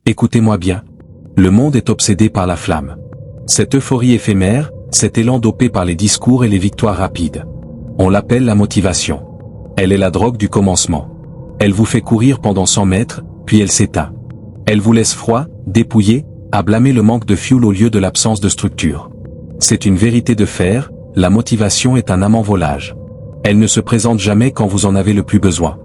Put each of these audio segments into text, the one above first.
Écoutez-moi bien. Le monde est obsédé par la flamme. Cette euphorie éphémère, cet élan dopé par les discours et les victoires rapides. On l'appelle la motivation. Elle est la drogue du commencement. Elle vous fait courir pendant 100 mètres, puis elle s'éteint. Elle vous laisse froid, dépouillé, à blâmer le manque de fuel au lieu de l'absence de structure. C'est une vérité de fer, la motivation est un amant volage. Elle ne se présente jamais quand vous en avez le plus besoin.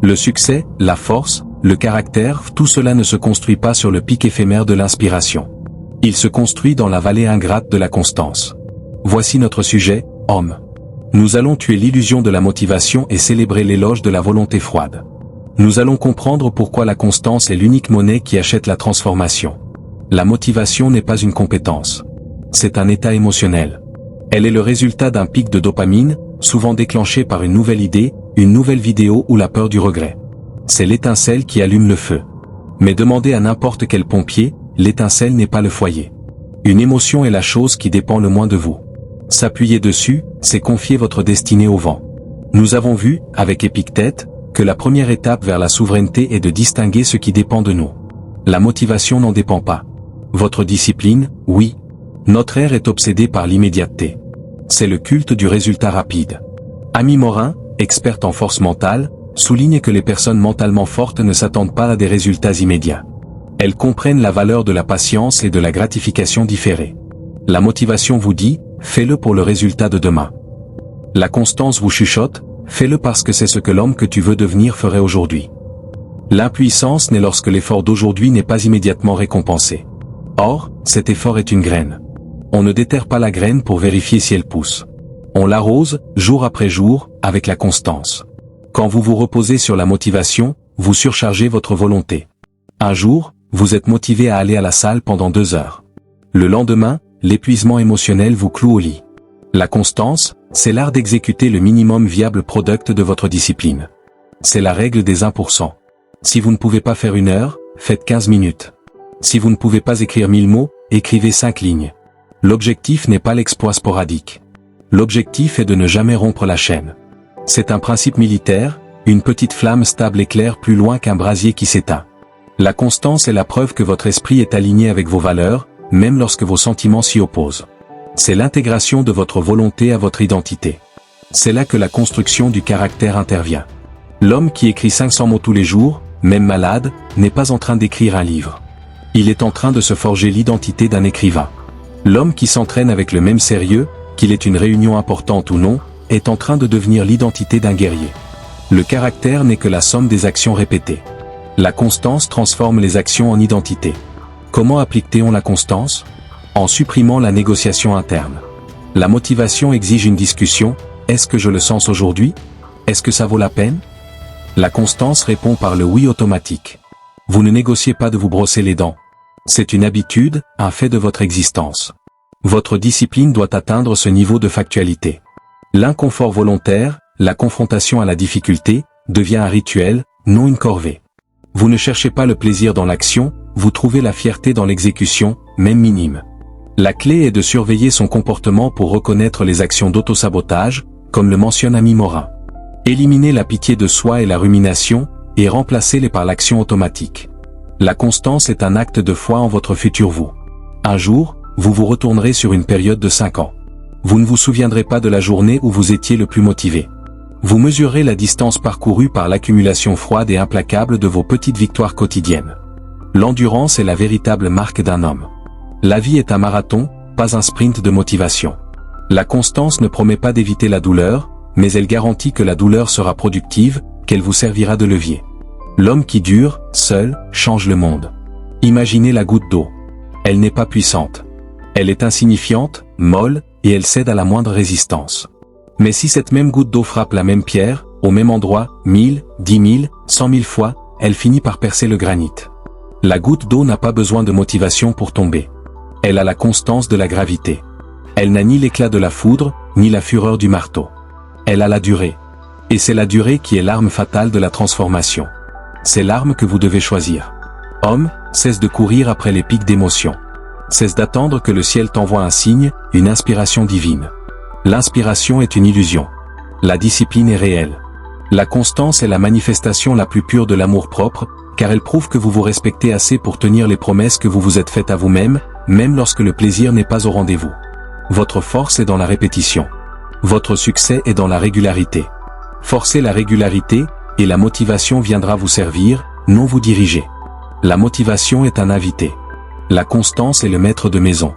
Le succès, la force, le caractère, tout cela ne se construit pas sur le pic éphémère de l'inspiration. Il se construit dans la vallée ingrate de la constance. Voici notre sujet, homme. Nous allons tuer l'illusion de la motivation et célébrer l'éloge de la volonté froide. Nous allons comprendre pourquoi la constance est l'unique monnaie qui achète la transformation. La motivation n'est pas une compétence. C'est un état émotionnel. Elle est le résultat d'un pic de dopamine, souvent déclenché par une nouvelle idée, une nouvelle vidéo ou la peur du regret. C'est l'étincelle qui allume le feu. Mais demandez à n'importe quel pompier, l'étincelle n'est pas le foyer. Une émotion est la chose qui dépend le moins de vous. S'appuyer dessus, c'est confier votre destinée au vent. Nous avons vu, avec Épictète, que la première étape vers la souveraineté est de distinguer ce qui dépend de nous. La motivation n'en dépend pas. Votre discipline, oui. Notre ère est obsédée par l'immédiateté. C'est le culte du résultat rapide. Amy Morin, experte en force mentale, souligne que les personnes mentalement fortes ne s'attendent pas à des résultats immédiats. Elles comprennent la valeur de la patience et de la gratification différée. La motivation vous dit, fais-le pour le résultat de demain. La constance vous chuchote, fais-le parce que c'est ce que l'homme que tu veux devenir ferait aujourd'hui. L'impuissance naît lorsque l'effort d'aujourd'hui n'est pas immédiatement récompensé. Or, cet effort est une graine. On ne déterre pas la graine pour vérifier si elle pousse. On l'arrose, jour après jour, avec la constance. Quand vous vous reposez sur la motivation, vous surchargez votre volonté. Un jour, vous êtes motivé à aller à la salle pendant 2 heures. Le lendemain, l'épuisement émotionnel vous cloue au lit. La constance, c'est l'art d'exécuter le minimum viable product de votre discipline. C'est la règle des 1%. Si vous ne pouvez pas faire 1 heure, faites 15 minutes. Si vous ne pouvez pas écrire 1000 mots, écrivez 5 lignes. L'objectif n'est pas l'exploit sporadique. L'objectif est de ne jamais rompre la chaîne. C'est un principe militaire, une petite flamme stable éclaire plus loin qu'un brasier qui s'éteint. La constance est la preuve que votre esprit est aligné avec vos valeurs, même lorsque vos sentiments s'y opposent. C'est l'intégration de votre volonté à votre identité. C'est là que la construction du caractère intervient. L'homme qui écrit 500 mots tous les jours, même malade, n'est pas en train d'écrire un livre. Il est en train de se forger l'identité d'un écrivain. L'homme qui s'entraîne avec le même sérieux, qu'il ait une réunion importante ou non, est en train de devenir l'identité d'un guerrier. Le caractère n'est que la somme des actions répétées. La constance transforme les actions en identité. Comment applique-t-on la constance ? En supprimant la négociation interne. La motivation exige une discussion, est-ce que je le sens aujourd'hui ? Est-ce que ça vaut la peine ? La constance répond par le oui automatique. Vous ne négociez pas de vous brosser les dents. C'est une habitude, un fait de votre existence. Votre discipline doit atteindre ce niveau de factualité. L'inconfort volontaire, la confrontation à la difficulté, devient un rituel, non une corvée. Vous ne cherchez pas le plaisir dans l'action, vous trouvez la fierté dans l'exécution, même minime. La clé est de surveiller son comportement pour reconnaître les actions d'autosabotage, comme le mentionne Amy Morin. Éliminez la pitié de soi et la rumination, et remplacez-les par l'action automatique. La constance est un acte de foi en votre futur vous. Un jour, vous vous retournerez sur une période de 5 ans. Vous ne vous souviendrez pas de la journée où vous étiez le plus motivé. Vous mesurez la distance parcourue par l'accumulation froide et implacable de vos petites victoires quotidiennes. L'endurance est la véritable marque d'un homme. La vie est un marathon, pas un sprint de motivation. La constance ne promet pas d'éviter la douleur, mais elle garantit que la douleur sera productive, qu'elle vous servira de levier. L'homme qui dure, seul, change le monde. Imaginez la goutte d'eau. Elle n'est pas puissante. Elle est insignifiante, molle, et elle cède à la moindre résistance. Mais si cette même goutte d'eau frappe la même pierre, au même endroit, 1000, 10 000, 100 000 fois, elle finit par percer le granit. La goutte d'eau n'a pas besoin de motivation pour tomber. Elle a la constance de la gravité. Elle n'a ni l'éclat de la foudre, ni la fureur du marteau. Elle a la durée. Et c'est la durée qui est l'arme fatale de la transformation. C'est l'arme que vous devez choisir. Homme, cesse de courir après les pics d'émotion. Cesse d'attendre que le ciel t'envoie un signe, une inspiration divine. L'inspiration est une illusion. La discipline est réelle. La constance est la manifestation la plus pure de l'amour-propre, car elle prouve que vous vous respectez assez pour tenir les promesses que vous vous êtes faites à vous-même, même lorsque le plaisir n'est pas au rendez-vous. Votre force est dans la répétition. Votre succès est dans la régularité. Forcez la régularité, et la motivation viendra vous servir, non vous diriger. La motivation est un invité. La constance est le maître de maison.